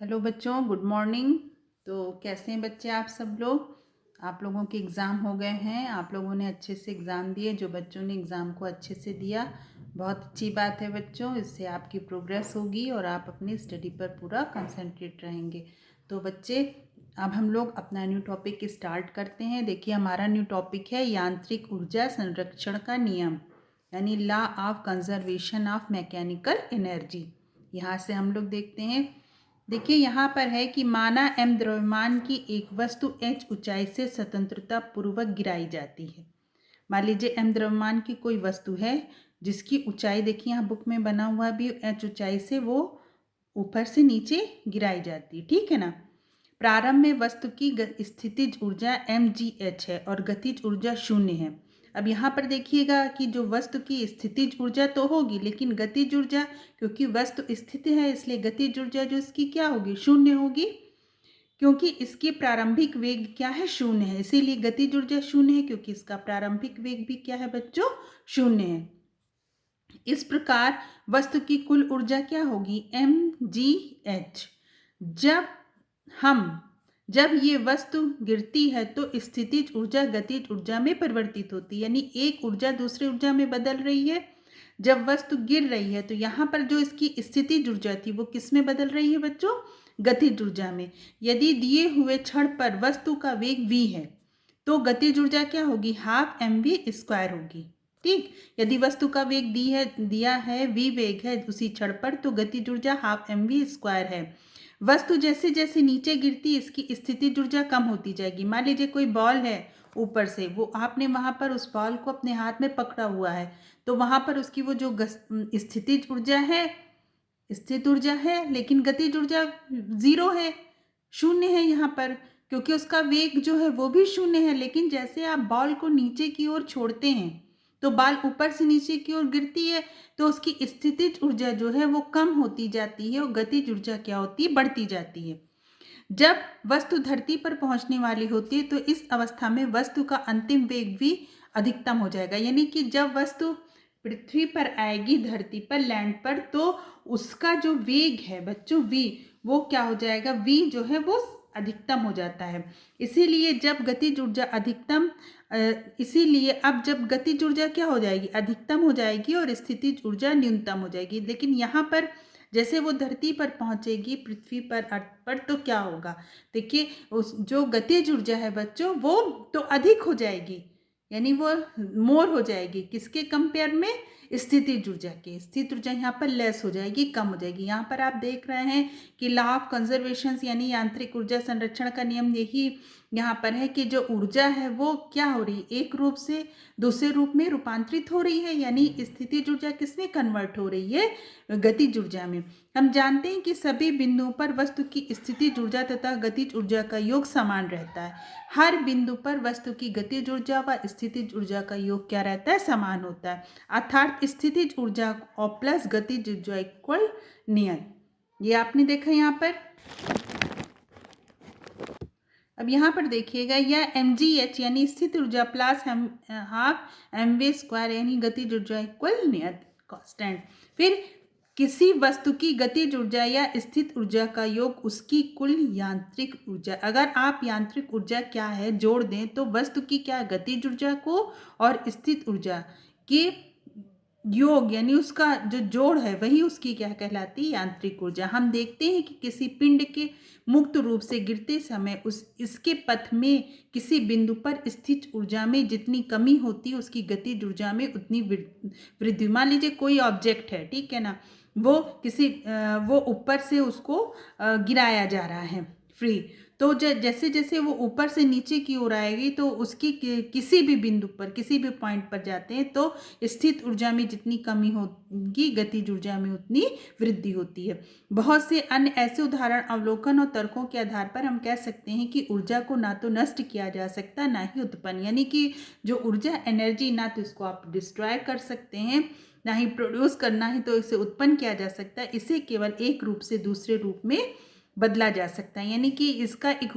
Hello बच्चों, good morning. तो कैसे हैं बच्चे आप सब लोग? आप लोगों के एग्ज़ाम हो गए हैं। आप लोगों ने अच्छे से एग्ज़ाम दिए। जो बच्चों ने एग्ज़ाम को अच्छे से दिया, बहुत अच्छी बात है बच्चों। इससे आपकी प्रोग्रेस होगी और आप अपनी स्टडी पर पूरा कंसंट्रेट रहेंगे। तो बच्चे, अब हम लोग अपना न्यू टॉपिक स्टार्ट करते हैं। देखिए, हमारा न्यू टॉपिक है यांत्रिक ऊर्जा संरक्षण का नियम, यानी law of conservation of mechanical energy. यहाँ से हम लोग देखते हैं। देखिए, यहाँ पर है कि माना एम द्रव्यमान की एक वस्तु एच ऊंचाई से स्वतंत्रता पूर्वक गिराई जाती है। मान लीजिए एम द्रव्यमान की कोई वस्तु है जिसकी ऊंचाई, देखिए यहाँ बुक में बना हुआ भी, एच ऊंचाई से वो ऊपर से नीचे गिराई जाती है, ठीक है ना। प्रारंभ में वस्तु की स्थितिज ऊर्जा mgh है और गतिज ऊर्जा 0 है। अब यहाँ पर देखिएगा कि जो वस्तु की स्थितिज ऊर्जा तो होगी, लेकिन गतिज ऊर्जा, क्योंकि वस्तु स्थिति है इसलिए गतिज ऊर्जा जो इसकी क्या होगी, 0 होगी। क्योंकि इसकी प्रारंभिक वेग क्या है, 0 है, इसीलिए गतिज ऊर्जा 0 है, क्योंकि इसका प्रारंभिक वेग भी क्या है बच्चों, 0 है। इस प्रकार वस्तु की कुल ऊर्जा क्या होगी, mgh। जब ये वस्तु गिरती है तो स्थितिज ऊर्जा गतिज ऊर्जा में परिवर्तित होती है, यानी एक ऊर्जा दूसरी ऊर्जा में बदल रही है। जब वस्तु गिर रही है तो यहाँ पर जो इसकी स्थितिज ऊर्जा थी वो किस में बदल रही है बच्चों, गतिज ऊर्जा में। यदि दिए हुए क्षण पर वस्तु का वेग v है तो गतिज ऊर्जा क्या होगी, हाफ mv² होगी। ठीक, यदि वस्तु का वेग दिया है v वेग है उसी क्षण पर, तो गतिज ऊर्जा हाफ mv² है। वस्तु जैसे जैसे नीचे गिरती इसकी स्थितिज ऊर्जा कम होती जाएगी। मान लीजिए कोई बॉल है ऊपर से, वो आपने वहां पर उस बॉल को अपने हाथ में पकड़ा हुआ है, तो वहां पर उसकी वो जो स्थितिज ऊर्जा है, स्थित ऊर्जा है, लेकिन गतिज ऊर्जा 0 है, 0 है यहाँ पर, क्योंकि उसका वेग जो है वो भी 0 है। लेकिन जैसे आप बॉल को नीचे की ओर छोड़ते हैं तो बॉल ऊपर से नीचे की ओर गिरती है, तो उसकी स्थितिज ऊर्जा जो है वो कम होती जाती है और गतिज ऊर्जा क्या होती है, बढ़ती जाती है। जब वस्तु धरती पर पहुंचने वाली होती है तो इस अवस्था में वस्तु का अंतिम वेग भी अधिकतम हो जाएगा, यानी कि जब वस्तु पृथ्वी पर आएगी, धरती पर, लैंड पर, तो उसका जो वेग है बच्चों v, वो क्या हो जाएगा, v जो है वो अधिकतम हो जाता है। इसीलिए जब गतिज ऊर्जा अधिकतम इसीलिए अब जब गतिज ऊर्जा क्या हो जाएगी, अधिकतम हो जाएगी और स्थितिज ऊर्जा न्यूनतम हो जाएगी। लेकिन यहाँ पर जैसे वो धरती पर पहुंचेगी, पृथ्वी पर, अर्थ पर, तो क्या होगा, देखिए उस जो गतिज ऊर्जा है बच्चों वो तो अधिक हो जाएगी, यानी वो मोर हो जाएगी किसके कंपेयर में, स्थितिज ऊर्जा के। स्थित ऊर्जा यहाँ पर लेस हो जाएगी, कम हो जाएगी। यहाँ पर आप देख रहे हैं कि लॉ ऑफ कंजर्वेशन यानी यांत्रिक ऊर्जा संरक्षण का नियम यही यहाँ पर है कि जो ऊर्जा है वो क्या हो रही है, एक रूप से दूसरे रूप में रूपांतरित हो रही है, यानी स्थितिज ऊर्जा किसमें कन्वर्ट हो रही है, गतिज ऊर्जा में। हम जानते हैं कि सभी बिंदुओं पर वस्तु की स्थितिज ऊर्जा तथा गतिज ऊर्जा का योग समान रहता है। हर बिंदु पर वस्तु की गतिज ऊर्जा व स्थितिज ऊर्जा का योग क्या रहता है, समान होता है। अर्थात स्थितिज ऊर्जा और प्लस गतिज ऊर्जा इक्वल नियत। ये आपने देखा यहाँ पर। अब यहाँ पर देखिएगा, यह mgh यानी स्थित ऊर्जा प्लस हाफ mv² यानी गतिज ऊर्जा इक्वल नियत कांस्टेंट। फिर किसी वस्तु की गतिज ऊर्जा या स्थित ऊर्जा का योग उसकी कुल यांत्रिक ऊर्जा। अगर आप यांत्रिक ऊर्जा क्या है जोड़ दें तो वस्तु की क्या, गतिज ऊर्जा को और स्थित ऊर्जा के योग, यानी उसका जो जोड़ है वही उसकी क्या कहलाती है, यांत्रिक ऊर्जा। हम देखते हैं कि किसी पिंड के मुक्त रूप से गिरते समय इसके पथ में किसी बिंदु पर स्थित ऊर्जा में जितनी कमी होती है उसकी गतिज ऊर्जा में उतनी वृद्धि। मान लीजिए कोई ऑब्जेक्ट है, ठीक है ना, वो वो ऊपर से उसको गिराया जा रहा है फ्री, तो जैसे जैसे वो ऊपर से नीचे की ओर आएगी तो उसकी किसी भी बिंदु पर, किसी भी पॉइंट पर जाते हैं तो स्थित ऊर्जा में जितनी कमी होगी गतिज ऊर्जा में उतनी वृद्धि होती है। बहुत से अन्य ऐसे उदाहरण, अवलोकन और तर्कों के आधार पर हम कह सकते हैं कि ऊर्जा को ना तो नष्ट किया जा सकता ना ही उत्पन्न, यानी कि जो ऊर्जा एनर्जी, ना तो इसको आप डिस्ट्रॉय कर सकते हैं ना ही प्रोड्यूस करना है तो इसे उत्पन्न किया जा सकता है। इसे केवल एक रूप से दूसरे रूप में बदला जा सकता है, यानी कि इसका एक